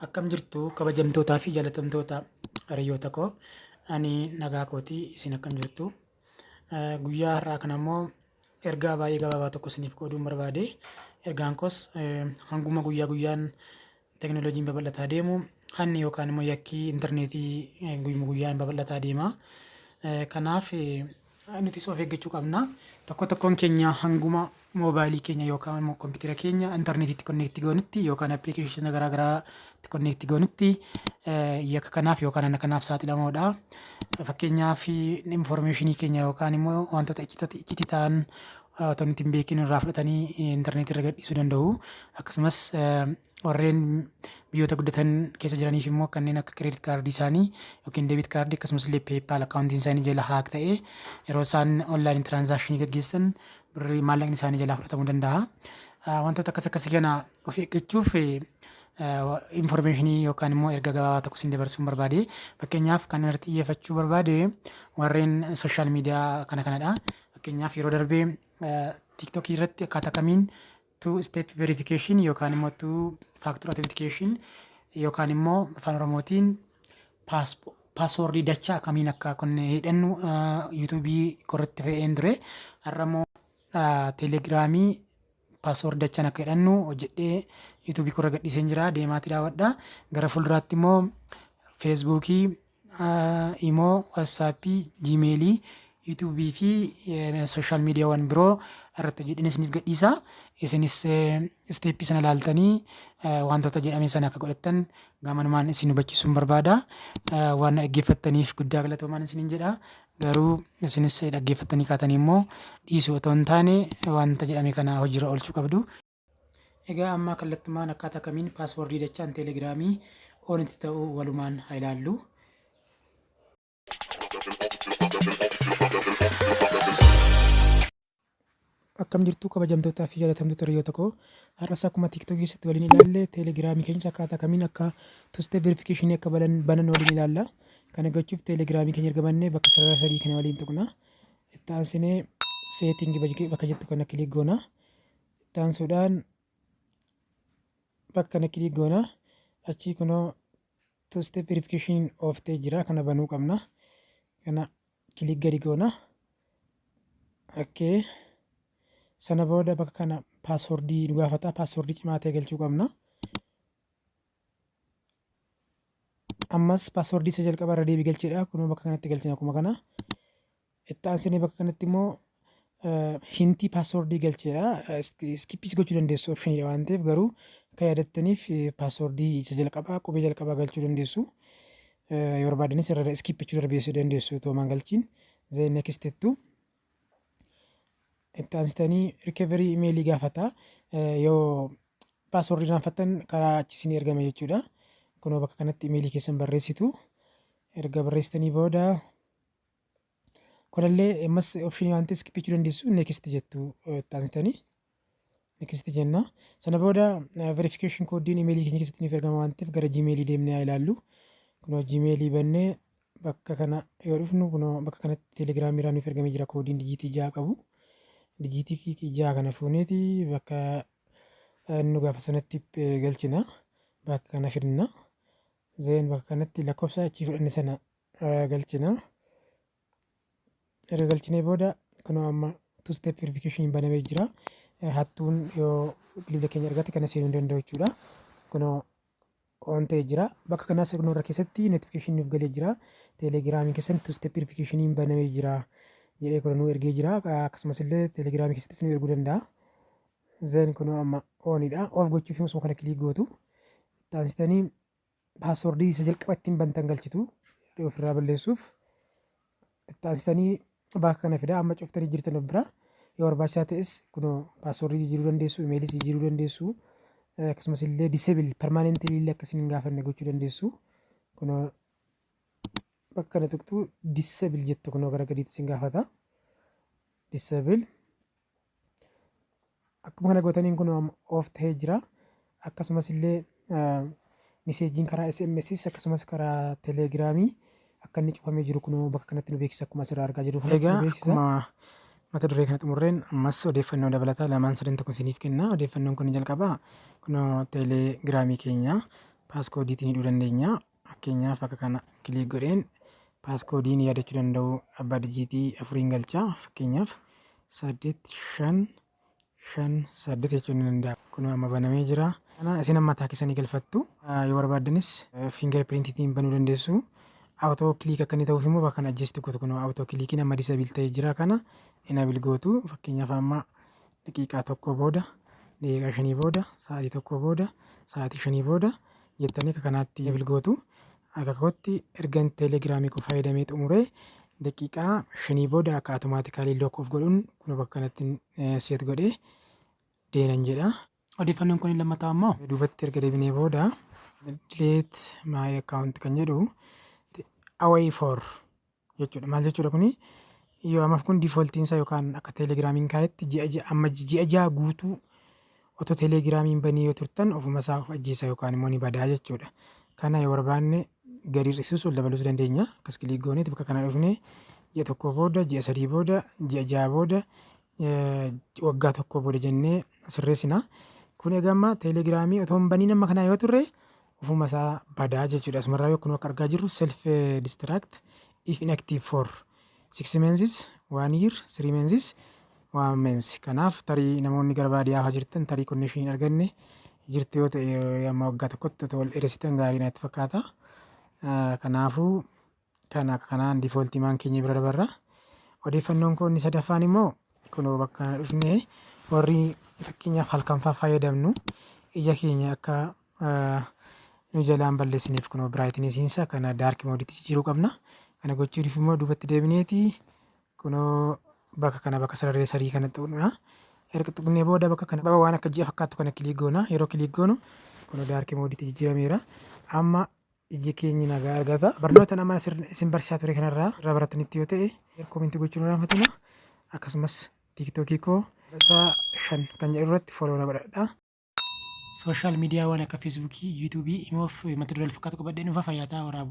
Akkam jirtu kabajamtootaa fi jaalatamtoota hiriyoota koo. Ani nagaa kootii, isin akkam jirtu? Guyyaa har'aa kana immoo ergaa baay'ee gabaabaa tokko isiniif qooduun barbaade. Ergaan koos hanguma guyyaa guyyaan teknooloojiin babal'ataa deemu hanni yookaan immoo yakkii intarneetii guyyuma guyyaan babal'ataa deema. Kanaaf nutis of eeggachuu qabna. Tokko tokkoon keenya hanguma moobaayilii keenya yookaan immoo kompiitara keenya intarneetiitti konneektii goonutti yookaan appilikeeshina garaa garaatti konneektii goonutti yakka kanaaf yookaan hanna kanaaf saaxilamoodha. Fakkeenyaaf infoormeeshinii keenya yookaan immoo wantoota iccitii ta'an otoo nuti hin beekin irraa fudhatanii intarneetii irra gadhiisuu danda'u. Akkasumas warreen biyyoota guddatan keessa jiraniif immoo kanneen akka kireedit kaardii isaanii yookiin deebit kaardii akkasumas illee peepaal akkaawuntiin isaanii jala haak ta'ee yeroo isaan onlaayinii tiraansaakshinii gaggeessan birrii maallaqni isaanii jalaa fudhatamuu danda'a. Wantoota akkasii kana of eeggachuuf infoormeeshinii yookaan immoo ergaa gabaabaa tokko isin dabarsuun barbaade. Fakkeenyaaf kan irratti xiyyeeffachuu barbaade warreen sooshaal miidiyaa kanadha. Fakkeenyaaf yeroo darbee tiiktookii irratti akkaataa kamiin two step verification yookaan immoo two factor authentication yookaan immoo afaan oromootiin paaswoordii dachaa akkamiin akka hidhannu yuutuubii korratti fe'een ture. Har'a immoo teelegiraamii paaswoordii dachaan akka hidhannu hojjedhee yuutuubii korra gadhiiseen jira, deemaati daawwadha. Gara fuulduraatti immoo feesbuukii, imoo, waatsaappii, jiimeelii, yuutuubii fi sooshaal miidiyaawwan biroo irratti hojjedheen isiniif gadhiisa. Isinis isteeppii sana ilaaltanii wantoota jedhame sana akka godhattan gamanumaan isin hubachiisuun barbaada. Waan dhaggeeffattaniif guddaa galatoomaa isiniin jedha. Garuu isinis dhaggeeffattanii kaatanii immoo dhiisuu otoo hin taane wanta jedhame kana hojiirra oolchuu qabdu. Egaa amma kallattumaan akkaataa kamiin paaswoordii dachaan teelegiraamii oonitti ta'uu walumaan haa ilaallu. Akkam jirtu kabajamtootaa fi jaalatamtoota hiriyoota koo. Har'as akkuma tiiktookii keessatti waliin ilaalle teelegiraamii keenya akkaataa kamiin akka two-step verification akka banan waliin ilaalla. Kana gochuuf teelegiraamii keenya erga bannee bakka sarara sadii kana waliin tuqna. Itti aansinee seetingii bakka jettu kana kilik goona. Itti aansuudhaan bakka kana kilik goona. Achii kunoo two-step verification ooftee jira. Kana banuu qabna. Kana kilik gadi goona. Okay. Sana booda bakka kana paaswoordii nu gaafata. Paaswoordii cimaa ta'e galchuu qabna. Ammas paaswoordii isa jalqaba irra deebii galcheedha. Kunoo bakka kanatti galchina akkuma kana. Itti aansinee bakka kanatti immoo hintii paaswoordii galcheedha. Skippis gochuu dandeessu opshiniidha waan ta'eef garuu akka yaadattaniif paaswoordii isa jalqabaa qubee jalqabaa galchuu dandeessu. Yoo barbaadanis irra skippachuu dandeessu otoo hin galchiin. Zeen next jettu. Itti aansitanii rikeverii imeelii gaafata. Yoo paaswoordii irraanfattan karaa achi isinii ergama jechuudha. Kunoo bakka kanatti imeelii keessan barreessitu. Erga barreessitanii booda kunillee ammas opshinii waan ta'eef skippachuu dandeessu. Next jettu itti aansitanii. Next jenna. Sana booda verification koodiin imeelii keenya keessatti nuuf ergama waan ta'eef gara jiimeelii deemnee haa ilaallu. Kunoo jiimeelii bannee bakka kana yoo dhufnu kunoo bakka kanatti teelegiraamii irraa nuuf ergamee jira koodiin dijiitii 6 qabu. Dijiitii 6 kana fuuneeti bakka nu gaafa sanatti galchina. Bakka kana fidna. Zeen bakka kanatti lakkoofsa achii fudhanne sana galchina. Erga galchinee booda kunoo amma two step verification banamee jira. Hattuun yoo bilbila keenya argate kana seenuu hin danda'u jechuudha. Kunoo on ta'ee jira. Bakka kanaa seeknoora keessatti notification nuuf galee jira. Teelegiraamii keessatti two step verification banamee jira jedhee kun nu ergee jira. Akkasumas illee teelegiraamii keessattis nu erguu danda'a. Zeen kunoo amma oonidha. Of gochuuf osoo kana kilik gootu. Itti aansitanii paaswoordii isa jalqaba ittiin bantan galchitu ofirraa balleessuuf. Itti aansitanii bakka kana fida. Amma cuftanii jirtan of bira. Yoo barbaachisaa ta'es kunoo paaswoordii jijjiiruu dandeessu, imeeliis jijjiiruu dandeessu. Akkasumas illee disable permanently illee akkasiin hin gaafanne gochuu dandeessu. Kunoo bakka kana tuqxu disable jettu kunoo gara gadiitti sin gaafata. Disable. Akkuma kana gootaniin kunoo off ta'ee jira. Akkasumas illee miseejiin karaa SMS akkasumas karaa teelegiraamii akka inni cufamee jiru kunoo bakka kanatti nu beeksisa akkuma asirraa argaa jirru. Egaa akkuma mata duree kana xumurreen ammas odeeffannoo dabalataa lamaan sadan tokko isiniif kenna. Odeeffannoon kun jalqaba kunoo teelegiraamii keenya paaskoodiitiin hidhuu dandeenya. Fakkeenyaaf akka kana kilik godheen paaskoodiin yaadachuu danda'u abbaa dijiitii 4 galchaa. Fakkeenyaaf 855 jechuun ni danda'a. Kun amma banamee jira. Kana isin mataa keessanii galfattu. Yoo barbaaddanis fiingar piriintiitiin banuu dandeessu. Awutoo kiliik akka inni ta'uuf immoo bakka kana ajjeesti gootu. Kun awutoo kiliikiin amma disaabil ta'ee jira kana inaabil gootu. Fakkeenyaaf amma daqiiqaa tokko booda, daqiiqaa 5 booda, sa'aatii tokko booda, sa'aatii 5 booda jettanii akka kanaatti inaabil gootu. Akka kootti ergan teelegiraamii kun fayyadamee xumuree daqiiqaa 5 booda akka automaatikaalii look of godhuun kun bakka kanatti seet godhee deenan jedha. Odeeffannoon kun lammataa ammoo duubatti erga deebinee booda delete my account kan jedhu away for jechuudha. Maal jechuudha kuni? Yoo ammaaf kun diifoltiin isaa yookaan akka teelegiraamiin kaayetti ji'a ja'a guutuu otoo teelegiraamiin banii yoo turtan ofuma isaa of ajjeesa yookaan immoo ni badaa jechuudha. Kana yoo barbaanne gadi hir'isuus ol dabaluus dandeenya. Akkas kilik gooneeti bakka kana dhufnee ji'a tokko booda, ji'a 3 booda, ji'a 6 booda, waggaa tokko booda jennee sirreessina. Kun egaa amma teelegiraamii otoo hin baniin amma kanaa yoo turre ofuma isaa badaa jechuudha. Asumarraa yookiin akka argaa jirru self distract if inactive for 6 months, 1 year, 3 months, 1 month. Kanaaf tarii namoonni gara baadiyyaa haa jirtan tarii konnekshinii hin arganne jirtu yoo ta'e amma waggaa tokkotti otoo ol dheeressitan gaarii natti fakkaata. Kanaafuu kanaan diifoltii maan keenya bira dabarra. Odeeffannoon kun inni sadaffaan immoo kunoo bakka kana dhufnee warri fakkeenyaaf halkan fayyadamnu ija keenya akka nu jalaan balleessiniif kunoo biraayitiniisiinsa kana daark mooditti jijjiiruu qabna. Kana gochuudhaaf immoo duubatti deebineeti kunoo bakka kana bakka sararee sarii kana xuqnaa. Erga xuqnee booda bakka kana waan akka ji'a fakkaatu kana kilik goona. Yeroo kilik goonu kunoo daark mooditti jijjiirameera. Amma iji keenya nagaa argata. Barnoota nama isin barsiisaa ture kanarraa irraa baratanitti yoo ta'e koomentii gochuun raaffatina. Akkasumas tiiktookii koo 5 kan jedhu irratti fooloo na godhadha. Sooshaal miidiyaawwan akka feesbuukii, yuutuubii, imoof mata duree fakkaatu qabadhee dhufa fayyaa ta'aa waraabula.